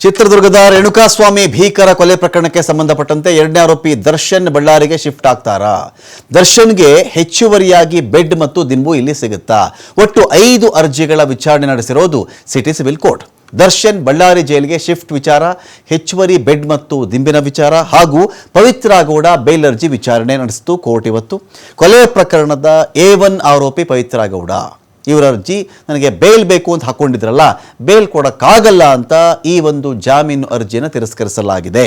ಚಿತ್ರದುರ್ಗದ ರೇಣುಕಾಸ್ವಾಮಿ ಭೀಕರ ಕೊಲೆ ಪ್ರಕರಣಕ್ಕೆ ಸಂಬಂಧಪಟ್ಟಂತೆ ಎರಡನೇ ಆರೋಪಿ ದರ್ಶನ್ ಬಳ್ಳಾರಿಗೆ ಶಿಫ್ಟ್ ಆಗ್ತಾರಾ? ದರ್ಶನ್ಗೆ ಹೆಚ್ಚುವರಿಯಾಗಿ ಬೆಡ್ ಮತ್ತು ದಿಂಬು ಇಲ್ಲಿ ಸಿಗುತ್ತಾ? ಒಟ್ಟು 5 ಅರ್ಜಿಗಳ ವಿಚಾರಣೆ ನಡೆಸಿರೋದು city civil court. Darshan Ballari ಜೈಲಿಗೆ ಶಿಫ್ಟ್ ವಿಚಾರ, ಹೆಚ್ಚುವರಿ ಬೆಡ್ ಮತ್ತು ದಿಂಬಿನ ವಿಚಾರ ಹಾಗೂ ಪವಿತ್ರ ಗೌಡ ಬೇಲ್ ಅರ್ಜಿ ವಿಚಾರಣೆ ನಡೆಸಿತು ಕೋರ್ಟ್ ಇವತ್ತು. ಕೊಲೆ ಪ್ರಕರಣದ A1 ಆರೋಪಿ ಪವಿತ್ರ ಗೌಡ ಇವರ ಅರ್ಜಿ ನನಗೆ ಬೇಲ್ ಬೇಕು ಅಂತ ಹಾಕೊಂಡಿದ್ರಲ್ಲ, ಬೇಲ್ ಕೊಡೋಕ್ಕಾಗಲ್ಲ ಅಂತ ಈ ಒಂದು ಜಾಮೀನು ಅರ್ಜಿಯನ್ನು ತಿರಸ್ಕರಿಸಲಾಗಿದೆ.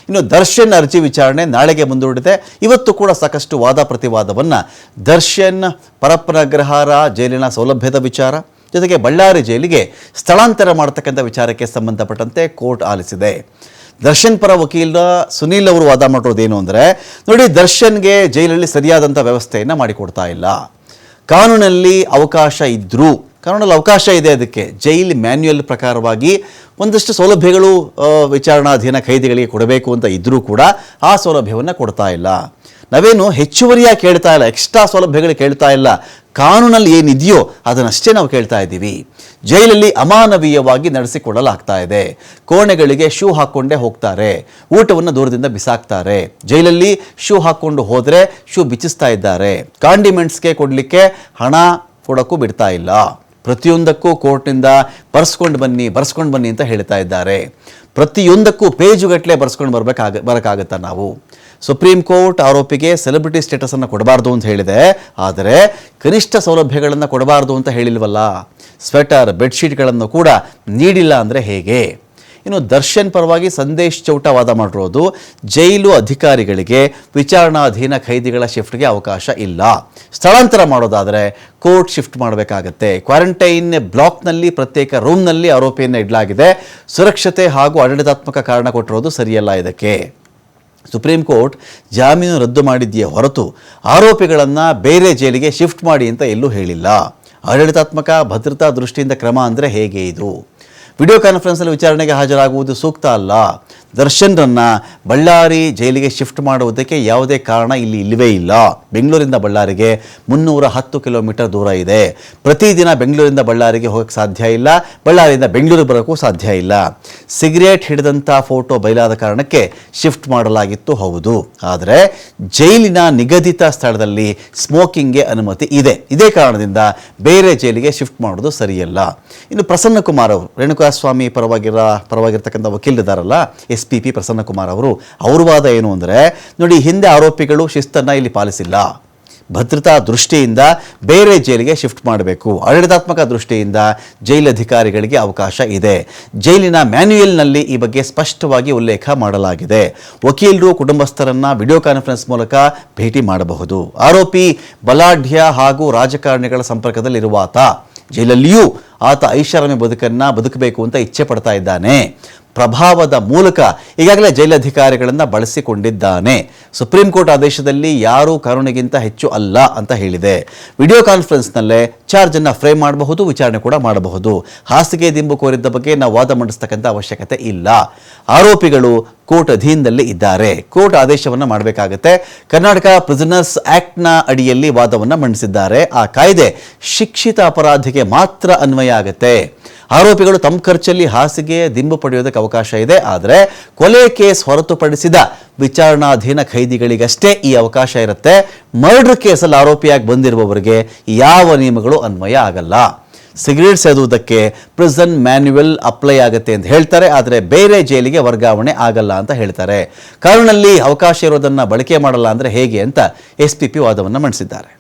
ಇನ್ನು ದರ್ಶನ್ ಅರ್ಜಿ ವಿಚಾರಣೆ ನಾಳೆಗೆ ಮುಂದೂಡಿದೆ. ಇವತ್ತು ಕೂಡ ಸಾಕಷ್ಟು ವಾದ ಪ್ರತಿವಾದವನ್ನು ದರ್ಶನ್ ಪರಪ್ಪನಗ್ರಹಾರ ಜೈಲಿನ ಸೌಲಭ್ಯದ ವಿಚಾರ ಜೊತೆಗೆ ಬಳ್ಳಾರಿ ಜೈಲಿಗೆ ಸ್ಥಳಾಂತರ ಮಾಡತಕ್ಕಂಥ ವಿಚಾರಕ್ಕೆ ಸಂಬಂಧಪಟ್ಟಂತೆ ಕೋರ್ಟ್ ಆಲಿಸಿದೆ. ದರ್ಶನ್ ಪರ ವಕೀಲ ಸುನೀಲ್ ಅವರು ವಾದ ಮಾಡಿರೋದೇನು ಅಂದರೆ, ನೋಡಿ, ದರ್ಶನ್ಗೆ ಜೈಲಲ್ಲಿ ಸರಿಯಾದಂಥ ವ್ಯವಸ್ಥೆಯನ್ನು ಮಾಡಿಕೊಡ್ತಾ ಇಲ್ಲ. ಕಾನೂನಲ್ಲಿ ಅವಕಾಶ ಇದ್ದರೂ, ಕಾನೂನಲ್ಲಿ ಅವಕಾಶ ಇದೆ, ಅದಕ್ಕೆ ಜೈಲ್ ಮ್ಯಾನ್ಯುಯಲ್ ಪ್ರಕಾರವಾಗಿ ಒಂದಷ್ಟು ಸೌಲಭ್ಯಗಳು ವಿಚಾರಣಾಧೀನ ಖೈದಿಗಳಿಗೆ ಕೊಡಬೇಕು ಅಂತ ಇದ್ದರೂ ಕೂಡ ಆ ಸೌಲಭ್ಯವನ್ನು ಕೊಡ್ತಾ ಇಲ್ಲ. ನಾವೇನು ಹೆಚ್ಚುವರಿಯಾಗಿ ಕೇಳ್ತಾ ಇಲ್ಲ, ಎಕ್ಸ್ಟ್ರಾ ಸೌಲಭ್ಯಗಳು ಕೇಳ್ತಾ ಇಲ್ಲ. ಕಾನೂನಲ್ಲಿ ಏನಿದೆಯೋ ಅದನ್ನಷ್ಟೇ ನಾವು ಕೇಳ್ತಾ ಇದ್ದೀವಿ. ಜೈಲಲ್ಲಿ ಅಮಾನವೀಯವಾಗಿ ನಡೆಸಿಕೊಳ್ಳಲಾಗ್ತಾ ಇದೆ. ಕೋಣೆಗಳಿಗೆ ಶೂ ಹಾಕ್ಕೊಂಡೇ ಹೋಗ್ತಾರೆ, ಊಟವನ್ನು ದೂರದಿಂದ ಬಿಸಾಕ್ತಾರೆ. ಜೈಲಲ್ಲಿ ಶೂ ಹಾಕ್ಕೊಂಡು ಹೋದರೆ ಶೂ ಬಿಚ್ಚಿಸ್ತಾ ಇದ್ದಾರೆ. ಕಾಂಡಿಮೆಂಟ್ಸ್ಗೆ ಕೊಡಲಿಕ್ಕೆ ಹಣ ಕೊಡೋಕ್ಕೂ ಬಿಡ್ತಾ ಇಲ್ಲ. ಪ್ರತಿಯೊಂದಕ್ಕೂ ಕೋರ್ಟ್ನಿಂದ ಬರ್ಸ್ಕೊಂಡು ಬನ್ನಿ ಅಂತ ಹೇಳ್ತಾ ಇದ್ದಾರೆ. ಪ್ರತಿಯೊಂದಕ್ಕೂ ಪೇಜುಗಟ್ಟಲೆ ಬರೋಕ್ಕಾಗತ್ತಾ ನಾವು? ಸುಪ್ರೀಂ ಕೋರ್ಟ್ ಆರೋಪಿಗೆ ಸೆಲೆಬ್ರಿಟಿ ಸ್ಟೇಟಸನ್ನು ಕೊಡಬಾರ್ದು ಅಂತ ಹೇಳಿದೆ, ಆದರೆ ಕನಿಷ್ಠ ಸೌಲಭ್ಯಗಳನ್ನು ಕೊಡಬಾರ್ದು ಅಂತ ಹೇಳಿಲ್ವಲ್ಲ. ಸ್ವೆಟರ್, ಬೆಡ್ಶೀಟ್ಗಳನ್ನು ಕೂಡ ನೀಡಿಲ್ಲ ಅಂದರೆ ಹೇಗೆ? ಇನ್ನು ದರ್ಶನ್ ಪರವಾಗಿ ಸಂದೇಶ್ ಚೌಟ ವಾದ ಮಾಡಿರೋದು, ಜೈಲು ಅಧಿಕಾರಿಗಳಿಗೆ ವಿಚಾರಣಾಧೀನ ಖೈದಿಗಳ ಶಿಫ್ಟ್ಗೆ ಅವಕಾಶ ಇಲ್ಲ. ಸ್ಥಳಾಂತರ ಮಾಡೋದಾದರೆ ಕೋರ್ಟ್ ಶಿಫ್ಟ್ ಮಾಡಬೇಕಾಗತ್ತೆ. ಕ್ವಾರಂಟೈನ್ ಬ್ಲಾಕ್ನಲ್ಲಿ ಪ್ರತ್ಯೇಕ ರೂಮ್ನಲ್ಲಿ ಆರೋಪಿಯನ್ನು ಇಡಲಾಗಿದೆ. ಸುರಕ್ಷತೆ ಹಾಗೂ ಆಡಳಿತಾತ್ಮಕ ಕಾರಣ ಕೊಟ್ಟಿರೋದು ಸರಿಯಲ್ಲ. ಇದಕ್ಕೆ ಸುಪ್ರೀಂ ಕೋರ್ಟ್ ಜಾಮೀನು ರದ್ದು ಮಾಡಿದೆಯೇ ಹೊರತು ಆರೋಪಿಗಳನ್ನು ಬೇರೆ ಜೈಲಿಗೆ ಶಿಫ್ಟ್ ಮಾಡಿ ಅಂತ ಎಲ್ಲೂ ಹೇಳಿಲ್ಲ. ಆಡಳಿತಾತ್ಮಕ ಭದ್ರತಾ ದೃಷ್ಟಿಯಿಂದ ಕ್ರಮ ಅಂದರೆ ಹೇಗೆ ಇದು? ವಿಡಿಯೋ ಕಾನ್ಫರೆನ್ಸಲ್ಲಿ ವಿಚಾರಣೆಗೆ ಹಾಜರಾಗುವುದು ಸೂಕ್ತ ಅಲ್ಲ. ದರ್ಶನ್ರನ್ನು ಬಳ್ಳಾರಿ ಜೈಲಿಗೆ ಶಿಫ್ಟ್ ಮಾಡುವುದಕ್ಕೆ ಯಾವುದೇ ಕಾರಣ ಇಲ್ಲಿ ಇಲ್ಲವೇ ಇಲ್ಲ. ಬೆಂಗಳೂರಿಂದ ಬಳ್ಳಾರಿಗೆ 310 ಕಿಲೋಮೀಟರ್ ದೂರ ಇದೆ. ಪ್ರತಿದಿನ ಬೆಂಗಳೂರಿಂದ ಬಳ್ಳಾರಿಗೆ ಹೋಗೋಕ್ಕೆ ಸಾಧ್ಯ ಇಲ್ಲ, ಬಳ್ಳಾರಿಯಿಂದ ಬೆಂಗಳೂರಿಗೆ ಬರೋಕ್ಕೂ ಸಾಧ್ಯ ಇಲ್ಲ. ಸಿಗರೇಟ್ ಹಿಡಿದಂಥ ಫೋಟೋ ಬಯಲಾದ ಕಾರಣಕ್ಕೆ ಶಿಫ್ಟ್ ಮಾಡಲಾಗಿತ್ತು, ಹೌದು. ಆದರೆ ಜೈಲಿನ ನಿಗದಿತ ಸ್ಥಳದಲ್ಲಿ ಸ್ಮೋಕಿಂಗ್ಗೆ ಅನುಮತಿ ಇದೆ. ಇದೇ ಕಾರಣದಿಂದ ಬೇರೆ ಜೈಲಿಗೆ ಶಿಫ್ಟ್ ಮಾಡೋದು ಸರಿಯಲ್ಲ. ಇನ್ನು ಪ್ರಸನ್ನ ಕುಮಾರ್ ಅವರು, ರೇಣುಕಾಸ್ವಾಮಿ ಪರವಾಗಿರ್ತಕ್ಕಂಥ ವಕೀಲರಿದ್ದಾರಲ್ಲ, SPP ಪ್ರಸನ್ನ ಕುಮಾರ್ ಅವರು, ಅವ್ರ ವಾದ ಏನು ಅಂದರೆ, ನೋಡಿ, ಹಿಂದೆ ಆರೋಪಿಗಳು ಶಿಸ್ತನ್ನು ಇಲ್ಲಿ ಪಾಲಿಸಿಲ್ಲ. ಭದ್ರತಾ ದೃಷ್ಟಿಯಿಂದ ಬೇರೆ ಜೈಲಿಗೆ ಶಿಫ್ಟ್ ಮಾಡಬೇಕು. ಆಡಳಿತಾತ್ಮಕ ದೃಷ್ಟಿಯಿಂದ ಜೈಲಧಿಕಾರಿಗಳಿಗೆ ಅವಕಾಶ ಇದೆ. ಜೈಲಿನ ಮ್ಯಾನ್ಯುಯಲ್ನಲ್ಲಿ ಈ ಬಗ್ಗೆ ಸ್ಪಷ್ಟವಾಗಿ ಉಲ್ಲೇಖ ಮಾಡಲಾಗಿದೆ. ವಕೀಲರು ಕುಟುಂಬಸ್ಥರನ್ನ ವಿಡಿಯೋ ಕಾನ್ಫರೆನ್ಸ್ ಮೂಲಕ ಭೇಟಿ ಮಾಡಬಹುದು. ಆರೋಪಿ ಬಲಾಢ್ಯ ಹಾಗೂ ರಾಜಕಾರಣಿಗಳ ಸಂಪರ್ಕದಲ್ಲಿರುವಾತ. ಜೈಲಲ್ಲಿಯೂ ಆತ ಐಷಾರಾಮಿ ಬದುಕಬೇಕು ಅಂತ ಇಚ್ಛೆ ಪಡ್ತಾ ಇದ್ದಾನೆ. ಪ್ರಭಾವದ ಮೂಲಕ ಈಗಾಗಲೇ ಜೈಲಧಿಕಾರಿಗಳನ್ನು ಬಳಸಿಕೊಂಡಿದ್ದಾನೆ. ಸುಪ್ರೀಂ ಕೋರ್ಟ್ ಆದೇಶದಲ್ಲಿ ಯಾರೂ ಕಾನೂನಿಗಿಂತ ಹೆಚ್ಚು ಅಲ್ಲ ಅಂತ ಹೇಳಿದೆ. ವಿಡಿಯೋ ಕಾನ್ಫರೆನ್ಸ್ನಲ್ಲೇ ಚಾರ್ಜನ್ನು ಫ್ರೇಮ್ ಮಾಡಬಹುದು, ವಿಚಾರಣೆ ಕೂಡ ಮಾಡಬಹುದು. ಹಾಸಿಗೆ ದಿಂಬು ಕೋರಿದ್ದ ಬಗ್ಗೆ ನಾವು ವಾದ ಮಂಡಿಸ್ತಕ್ಕಂಥ ಅವಶ್ಯಕತೆ ಇಲ್ಲ. ಆರೋಪಿಗಳು ಕೋರ್ಟ್ ಅಧೀನದಲ್ಲಿ ಇದ್ದಾರೆ. ಕೋರ್ಟ್ ಆದೇಶವನ್ನು ಮಾಡಬೇಕಾಗತ್ತೆ. ಕರ್ನಾಟಕ ಪ್ರಿಸನರ್ಸ್ ಆಕ್ಟ್ನ ಅಡಿಯಲ್ಲಿ ವಾದವನ್ನು ಮಂಡಿಸಿದ್ದಾರೆ. ಆ ಕಾಯ್ದೆ ಶಿಕ್ಷಿತ ಅಪರಾಧಿಗೆ ಮಾತ್ರ ಅನ್ವಯ ಆಗುತ್ತೆ. ಆರೋಪಿಗಳು ತಮ್ಮ ಖರ್ಚಲ್ಲಿ ಹಾಸಿಗೆ ದಿಂಬು ಪಡೆಯೋದಕ್ಕೆ ಅವಕಾಶ ಇದೆ. ಆದರೆ ಕೊಲೆ ಕೇಸ್ ಹೊರತುಪಡಿಸಿದ ವಿಚಾರಣಾಧೀನ ಖೈದಿಗಳಿಗಷ್ಟೇ ಈ ಅವಕಾಶ ಇರುತ್ತೆ. ಮರ್ಡರ್ ಕೇಸಲ್ಲಿ ಆರೋಪಿಯಾಗಿ ಬಂದಿರುವವರಿಗೆ ಯಾವ ನಿಯಮಗಳು ಅನ್ವಯ ಆಗಲ್ಲ. ಸಿಗರೇಟ್ ಸೇದುವುದಕ್ಕೆ ಪ್ರಿಸನ್ ಮ್ಯಾನ್ಯುವಲ್ ಅಪ್ಲೈ ಆಗುತ್ತೆ ಅಂತ ಹೇಳ್ತಾರೆ, ಆದರೆ ಬೇರೆ ಜೈಲಿಗೆ ವರ್ಗಾವಣೆ ಆಗಲ್ಲ ಅಂತ ಹೇಳ್ತಾರೆ. ಕಾನೂನಲ್ಲಿ ಅವಕಾಶ ಇರೋದನ್ನು ಬಳಕೆ ಮಾಡಲ್ಲ ಅಂದರೆ ಹೇಗೆ ಅಂತ SPP ವಾದವನ್ನು ಮಂಡಿಸಿದ್ದಾರೆ.